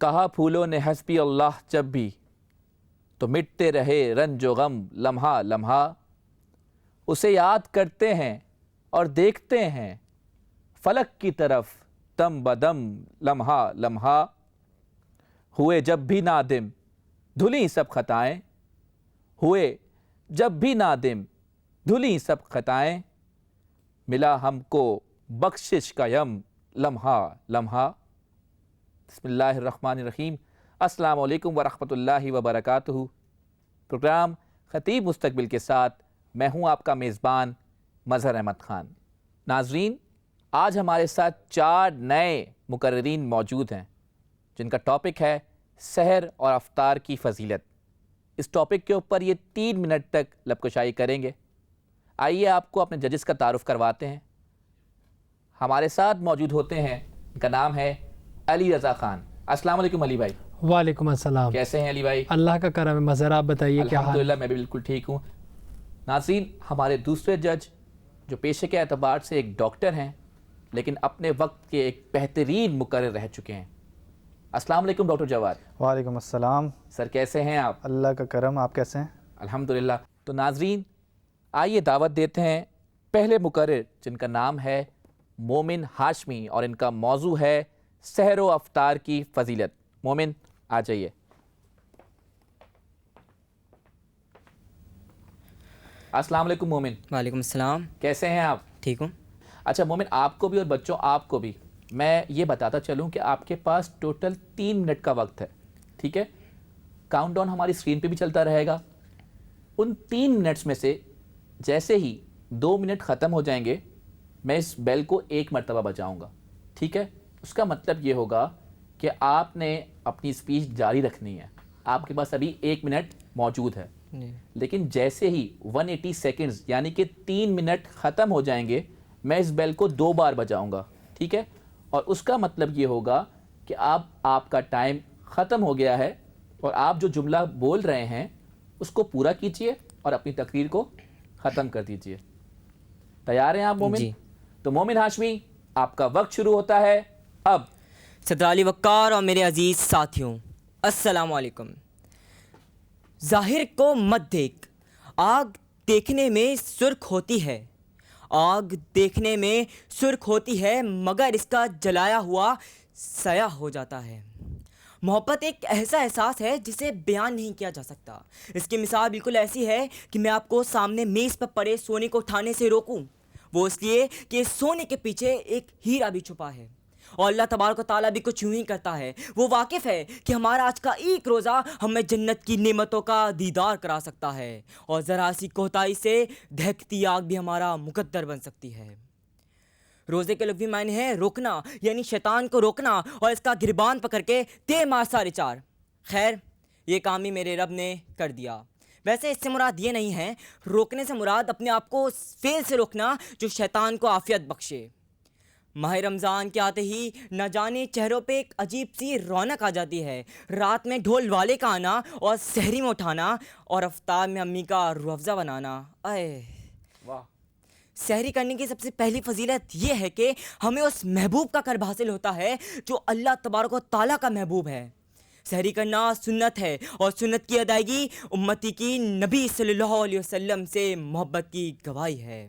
کہا پھولوں نے حسبی اللہ جب بھی، تو مٹتے رہے رنج و غم لمحہ لمحہ۔ اسے یاد کرتے ہیں اور دیکھتے ہیں فلک کی طرف دم بدم لمحہ لمحہ۔ ہوئے جب بھی نادم دھلیں سب خطائیں، ہوئے جب بھی نادم دھلیں سب خطائیں، ملا ہم کو بخشش کا یم لمحہ لمحہ۔ بسم اللہ الرحمن الرحیم۔ السلام علیکم ورحمۃ اللہ وبرکاتہ۔ پروگرام خطیب مستقبل کے ساتھ میں ہوں آپ کا میزبان مظہر احمد خان۔ ناظرین، آج ہمارے ساتھ 4 نئے مقررین موجود ہیں جن کا ٹاپک ہے سحر اور افطار کی فضیلت۔ اس ٹاپک کے اوپر یہ 3 منٹ تک لبکشائی کریں گے۔ آئیے آپ کو اپنے ججز کا تعارف کرواتے ہیں۔ ہمارے ساتھ موجود ہوتے ہیں، ان کا نام ہے علی رضا خان۔ السلام علیکم علی بھائی۔ وعلیکم السلام۔ کیسے ہیں علی بھائی؟ اللہ کا کرم ہے مظہر، آپ بتائیے کیا حال؟ الحمدللہ میں بھی بالکل ٹھیک ہوں۔ ناظرین، ہمارے دوسرے جج جو پیشے کے اعتبار سے ایک ڈاکٹر ہیں لیکن اپنے وقت کے ایک بہترین مقرر رہ چکے ہیں۔ السلام علیکم ڈاکٹر جواد۔ وعلیکم السلام۔ سر کیسے ہیں آپ؟ اللہ کا کرم، آپ کیسے ہیں؟ الحمدللہ۔ تو ناظرین، آئیے دعوت دیتے ہیں پہلے مقرر جن کا نام ہے مومن ہاشمی اور ان کا موضوع ہے سحر و افطار کی فضیلت۔ مومن آ جائیے۔ السلام علیکم مومن۔ وعلیکم السلام۔ کیسے ہیں آپ؟ ٹھیک ہوں۔ اچھا مومن، آپ کو بھی اور بچوں آپ کو بھی میں یہ بتاتا چلوں کہ آپ کے پاس ٹوٹل 3 منٹ کا وقت ہے، ٹھیک ہے؟ کاؤنٹ ڈاؤن ہماری اسکرین پہ بھی چلتا رہے گا۔ ان 3 منٹس میں سے جیسے ہی 2 منٹ ختم ہو جائیں گے میں اس بیل کو 1 مرتبہ بجاؤں گا، ٹھیک ہے؟ اس کا مطلب یہ ہوگا کہ آپ نے اپنی اسپیچ جاری رکھنی ہے۔ آپ کے پاس ابھی 1 منٹ موجود ہے، لیکن جیسے ہی 180 سیکنڈز یعنی کہ 3 منٹ ختم ہو جائیں گے میں اس بیل کو 2 بار بجاؤں گا، ٹھیک ہے؟ اور اس کا مطلب یہ ہوگا کہ اب آپ کا ٹائم ختم ہو گیا ہے اور آپ جو جملہ بول رہے ہیں اس کو پورا کیجئے اور اپنی تقریر کو ختم کر دیجئے۔ تیار ہیں آپ مومن؟ جی۔ تو مومن ہاشمی، آپ کا وقت شروع ہوتا ہے اب۔ صدر علی وقار اور میرے عزیز ساتھیوں، السلام علیکم۔ ظاہر کو مت دیکھ، آگ دیکھنے میں سرخ ہوتی ہے، آگ دیکھنے میں سرخ ہوتی ہے مگر اس کا جلایا ہوا سیاہ ہو جاتا ہے۔ محبت ایک ایسا احساس ہے جسے بیان نہیں کیا جا سکتا۔ اس کی مثال بالکل ایسی ہے کہ میں آپ کو سامنے میز پر پڑے سونے کو اٹھانے سے روکوں، وہ اس لیے کہ سونے کے پیچھے ایک ہیرا بھی چھپا ہے، اور اللہ تبارک و تعالیٰ بھی کچھ یوں ہی کرتا ہے۔ وہ واقف ہے کہ ہمارا آج کا ایک روزہ ہمیں جنت کی نعمتوں کا دیدار کرا سکتا ہے، اور ذرا سی کوتاہی سے دہکتی آگ بھی ہمارا مقدر بن سکتی ہے۔ روزے کے لفظی معنی ہے روکنا، یعنی شیطان کو روکنا اور اس کا گربان پکڑ کے تے مار سارے چار۔ خیر، یہ کام ہی میرے رب نے کر دیا۔ ویسے اس سے مراد یہ نہیں ہے، روکنے سے مراد اپنے آپ کو فعل سے روکنا جو شیطان کو عافیت بخشے۔ ماہ رمضان کے آتے ہی نہ جانے چہروں پہ ایک عجیب سی رونق آ جاتی ہے۔ رات میں ڈھول والے کا آنا اور سحری میں اٹھانا اور افطار میں امی کا روح افزا بنانا۔ اے واہ! سحری کرنے کی سب سے پہلی فضیلت یہ ہے کہ ہمیں اس محبوب کا قرب حاصل ہوتا ہے جو اللہ تبارک و تعالیٰ کا محبوب ہے۔ سحری کرنا سنت ہے، اور سنت کی ادائیگی امتی کی نبی صلی اللہ علیہ وسلم سے محبت کی گواہی ہے۔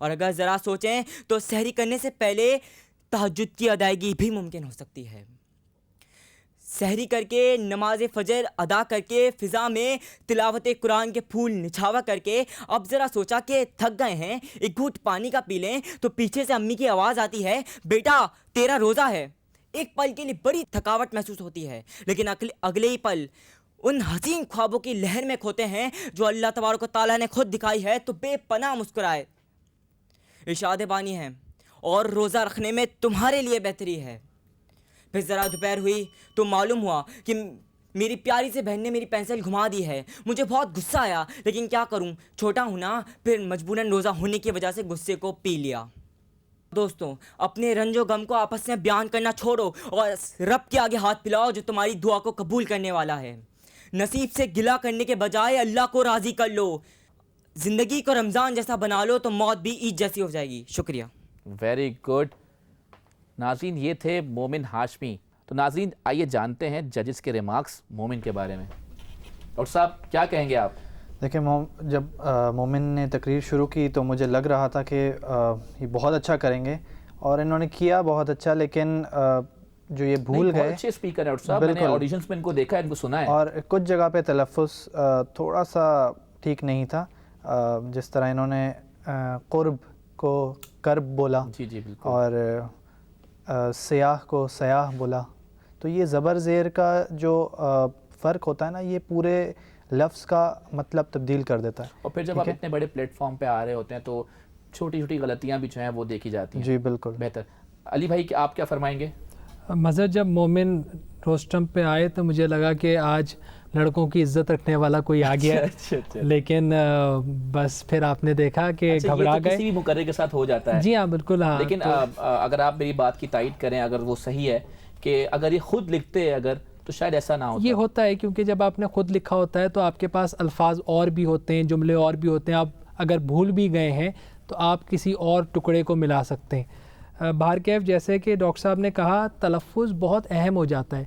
اور اگر ذرا سوچیں تو سحری کرنے سے پہلے تہجد کی ادائیگی بھی ممکن ہو سکتی ہے۔ سحری کر کے نماز فجر ادا کر کے فضا میں تلاوت قرآن کے پھول نچھاوا کر کے اب ذرا سوچا کہ تھک گئے ہیں، ایک گھونٹ پانی کا پی لیں، تو پیچھے سے امی کی آواز آتی ہے، بیٹا تیرا روزہ ہے۔ ایک پل کے لیے بڑی تھکاوٹ محسوس ہوتی ہے، لیکن اگلے ہی پل ان حسین خوابوں کی لہر میں کھوتے ہیں جو اللہ تبارک و تعالیٰ نے خود دکھائی ہے تو بے پناہ مسکرائے۔ ارشاد بانی ہے، اور روزہ رکھنے میں تمہارے لیے بہتری ہے۔ پھر ذرا دوپہر ہوئی تو معلوم ہوا کہ میری پیاری سے بہن نے میری پینسل گھما دی ہے۔ مجھے بہت غصہ آیا، لیکن کیا کروں، چھوٹا ہوں نا، پھر مجبوراً روزہ ہونے کی وجہ سے غصے کو پی لیا۔ دوستوں، اپنے رنج و غم کو آپس میں بیان کرنا چھوڑو اور رب کے آگے ہاتھ پھیلاؤ جو تمہاری دعا کو قبول کرنے والا ہے۔ نصیب سے گلہ کرنے کے بجائے اللہ کو راضی کر لو۔ زندگی کو رمضان جیسا بنا لو تو موت بھی عید جیسی ہو جائے گی۔ شکریہ۔ Very good. ناظرین، یہ تھے مومن ہاشمی۔ تو ناظرین آئیے جانتے ہیں ججز کے ریمارکس مومن کے بارے میں. ڈاکٹر صاحب کیا کہیں گے آپ؟ دیکھیں جب مومن نے تقریر شروع کی تو مجھے لگ رہا تھا کہ یہ بہت اچھا کریں گے اور انہوں نے کیا بہت اچھا, لیکن جو یہ بھول گئے. اچھے اسپیکر ہیں ڈاکٹر صاحب, میں نے آڈیشنز میں ان کو دیکھا ہے, ان کو سنا ہے, اور کچھ جگہ پہ تلفظ تھوڑا سا ٹھیک نہیں تھا. جس طرح انہوں نے قرب کو کرب بولا, جی جی بالکل, اور سیاح کو سیاح بولا. تو یہ زبر زیر کا جو فرق ہوتا ہے نا, یہ پورے لفظ کا مطلب تبدیل کر دیتا ہے. اور پھر جب آپ اتنے بڑے پلیٹ فارم پہ آ رہے ہوتے ہیں تو چھوٹی چھوٹی غلطیاں بھی جو ہیں وہ دیکھی جاتی ہیں. جی بالکل. بہتر. علی بھائی آپ کیا فرمائیں گے؟ مظہر جب مومن روسٹم پہ آئے تو مجھے لگا کہ آج لڑکوں کی عزت رکھنے والا کوئی آ گیا, لیکن بس پھر آپ نے دیکھا کہ گھبرا گئے. کسی بھی مقرر کے ساتھ ہو جاتا ہے. جی ہاں بالکل. ہاں لیکن اگر آپ میری بات کی تائید کریں, اگر وہ صحیح ہے کہ اگر یہ خود لکھتے اگر تو شاید ایسا نہ ہوتا. یہ ہوتا ہے کیونکہ جب آپ نے خود لکھا ہوتا ہے تو آپ کے پاس الفاظ اور بھی ہوتے ہیں, جملے اور بھی ہوتے ہیں. آپ اگر بھول بھی گئے ہیں تو آپ کسی اور ٹکڑے کو ملا سکتے ہیں. بہرکیف جیسے کہ ڈاکٹر صاحب نے کہا تلفظ بہت اہم ہو جاتا ہے.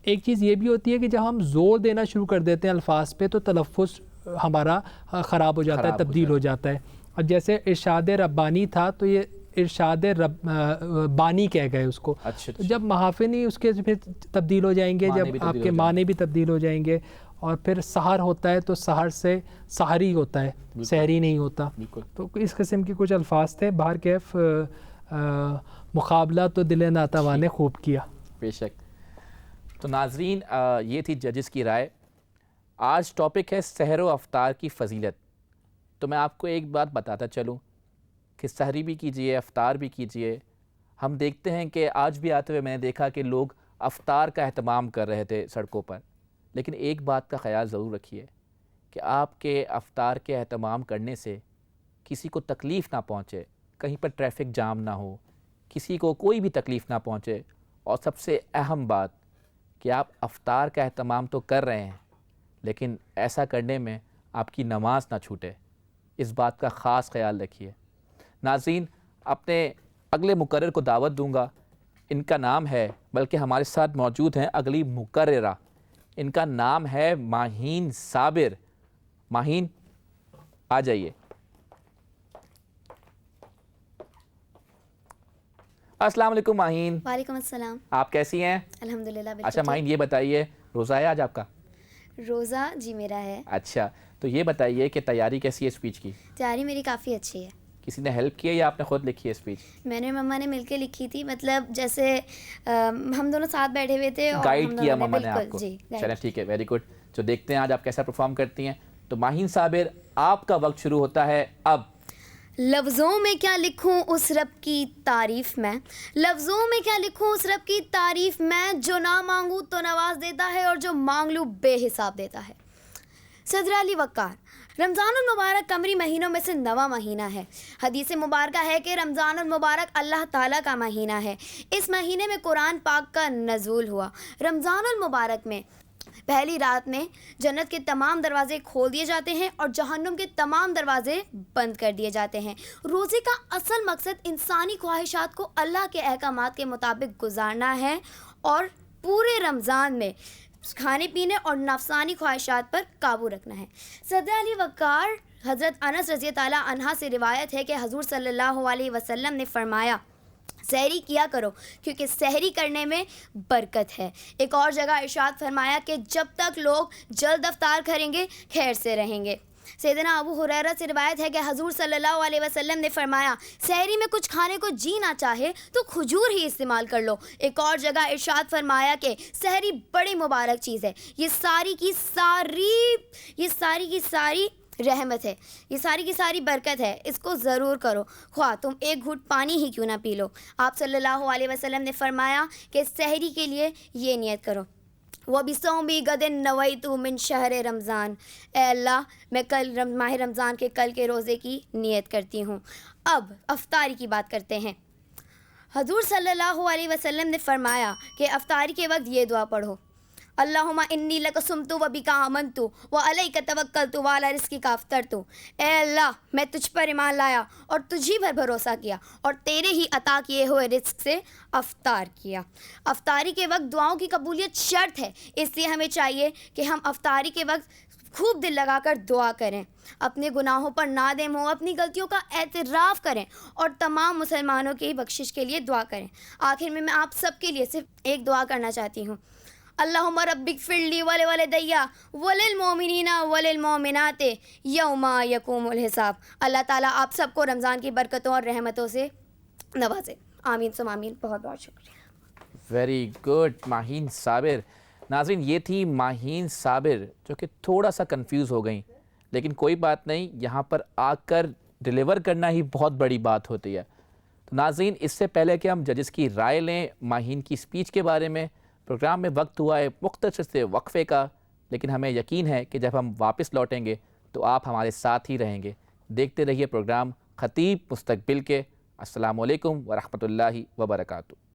ایک چیز یہ بھی ہوتی ہے کہ جب ہم زور دینا شروع کر دیتے ہیں الفاظ پہ تو تلفظ ہمارا خراب ہو جاتا ہے, تبدیل ہو جاتا ہے. اور جیسے ارشاد ربانی تھا تو یہ ارشاد بانی کہہ گئے اس کو. تو جب محافظ اس کے پھر تبدیل ہو جائیں گے, جب آپ کے معنی بھی تبدیل ہو جائیں گے. اور پھر سحر ہوتا ہے تو سحر سے سحری ہوتا ہے, سحری نہیں ہوتا. تو اس قسم کے کچھ الفاظ تھے. بہرکیف مقابلہ تو دل ناتوان نے خوب کیا. بے شک. تو ناظرین یہ تھی ججز کی رائے. آج ٹاپک ہے سحر و افطار کی فضیلت. تو میں آپ کو ایک بات بتاتا چلوں کہ سحری بھی کیجئے, افطار بھی کیجئے. ہم دیکھتے ہیں کہ آج بھی آتے ہوئے میں نے دیکھا کہ لوگ افطار کا اہتمام کر رہے تھے سڑکوں پر. لیکن ایک بات کا خیال ضرور رکھیے کہ آپ کے افطار کے اہتمام کرنے سے کسی کو تکلیف نہ پہنچے, کہیں پر ٹریفک جام نہ ہو, کسی کو کوئی بھی تکلیف نہ پہنچے. اور سب سے اہم بات کہ آپ افطار کا اہتمام تو کر رہے ہیں لیکن ایسا کرنے میں آپ کی نماز نہ چھوٹے. اس بات کا خاص خیال رکھیے. ناظرین اپنے اگلے مقرر کو دعوت دوں گا. ان کا نام ہے, بلکہ ہمارے ساتھ موجود ہیں اگلی مقررہ, ان کا نام ہے ماہین صابر. ماہین آ جائیے. السلام علیکم ماہین. وعلیکم السلام. آپ کیسی ہیں؟ الحمدللہ. اچھا ماہین یہ بتائیے, روزہ ہے آج آپ کا؟ روزہ جی میرا ہے. اچھا تو یہ بتائیے کہ تیاری کیسی ہے اسپیچ کی؟ تیاری میری کافی اچھی ہے. کسی نے ہیلپ کیا یا آپ نے خود لکھی ہے اسپیچ؟ میں نے مما نے مل کے لکھی تھی, مطلب جیسے ہم دونوں ساتھ بیٹھے ہوئے تھے اور گائیڈ کیا مما نے آپ کو. جی چلیں ٹھیک ہے, ویری گڈ. تو دیکھتے ہیں آج آپ کیسا پرفارم کرتی ہیں. تو ماہین صابر آپ کا وقت شروع ہوتا ہے اب. لفظوں میں کیا لکھوں اس رب کی تعریف میں, لفظوں میں کیا لکھوں اس رب کی تعریف میں, جو نہ مانگوں تو نواز دیتا ہے اور جو مانگ لوں بے حساب دیتا ہے. صدر علی وقار. رمضان المبارک قمری مہینوں میں سے 9واں مہینہ ہے. حدیث مبارکہ ہے کہ رمضان المبارک اللہ تعالیٰ کا مہینہ ہے. اس مہینے میں قرآن پاک کا نزول ہوا. رمضان المبارک میں پہلی رات میں جنت کے تمام دروازے کھول دیے جاتے ہیں اور جہنم کے تمام دروازے بند کر دیے جاتے ہیں. روزے کا اصل مقصد انسانی خواہشات کو اللہ کے احکامات کے مطابق گزارنا ہے اور پورے رمضان میں کھانے پینے اور نفسانی خواہشات پر قابو رکھنا ہے. صدر علی وقار حضرت انس رضی اللہ عنہ سے روایت ہے کہ حضور صلی اللہ علیہ وسلم نے فرمایا سحری کیا کرو کیونکہ سحری کرنے میں برکت ہے. ایک اور جگہ ارشاد فرمایا کہ جب تک لوگ جلد افطار کریں گے خیر سے رہیں گے. سیدنا ابو ہریرہ سے روایت ہے کہ حضور صلی اللہ علیہ وسلم نے فرمایا سحری میں کچھ کھانے کو جی نہ چاہے تو کھجور ہی استعمال کر لو. ایک اور جگہ ارشاد فرمایا کہ سحری بڑی مبارک چیز ہے, یہ ساری کی ساری رحمت ہے, یہ ساری کی ساری برکت ہے, اس کو ضرور کرو خواہ تم ایک گھٹ پانی ہی کیوں نہ پی لو. آپ صلی اللہ علیہ وسلم نے فرمایا کہ سحری کے لیے یہ نیت کرو وَبِصَوْمِ غَدٍ نَوَيْتُ مِنْ شَهْرِ رمضان, اے اللہ میں کل ماہ رمضان کے کل کے روزے کی نیت کرتی ہوں. اب افطاری کی بات کرتے ہیں. حضور صلی اللہ علیہ وسلم نے فرمایا کہ افطاری کے وقت یہ دعا پڑھو اللہم انی لک سمت و بک آمنت و علیک توکلت و علی رزقک افطرت. اے اللہ میں تجھ پر ایمان لایا اور تجھی پر بھروسہ کیا اور تیرے ہی عطا کیے ہوئے رزق سے افطار کیا. افطاری کے وقت دعاؤں کی قبولیت شرط ہے، اس لیے ہمیں چاہیے کہ ہم افطاری کے وقت خوب دل لگا کر دعا کریں، اپنے گناہوں پر نادم ہوں، اپنی غلطیوں کا اعتراف کریں اور تمام مسلمانوں کی بخشش کے لیے دعا کریں. آخر میں آپ سب کے لیے صرف ایک دعا کرنا چاہتی ہوں. اللہم رب اغفر لی ولوالدی وللمؤمنین وللمؤمنات یوم یقوم الحساب. اللہ تعالیٰ آپ سب کو رمضان کی برکتوں اور رحمتوں سے نوازے. آمین ثم آمین. بہت بہت شکریہ. ویری گڈ ماہین صابر. ناظرین یہ تھی ماہین صابر جو کہ تھوڑا سا کنفیوز ہو گئیں، لیکن کوئی بات نہیں، یہاں پر آ کر ڈیلیور کرنا ہی بہت بڑی بات ہوتی ہے. تو ناظرین اس سے پہلے کہ ہم ججز کی رائے لیں ماہین کی سپیچ کے بارے میں، پروگرام میں وقت ہوا ہے مختصر سے وقفے کا، لیکن ہمیں یقین ہے کہ جب ہم واپس لوٹیں گے تو آپ ہمارے ساتھ ہی رہیں گے. دیکھتے رہیے پروگرام خطیب مستقبل کے. السلام علیکم ورحمۃ اللہ وبرکاتہ.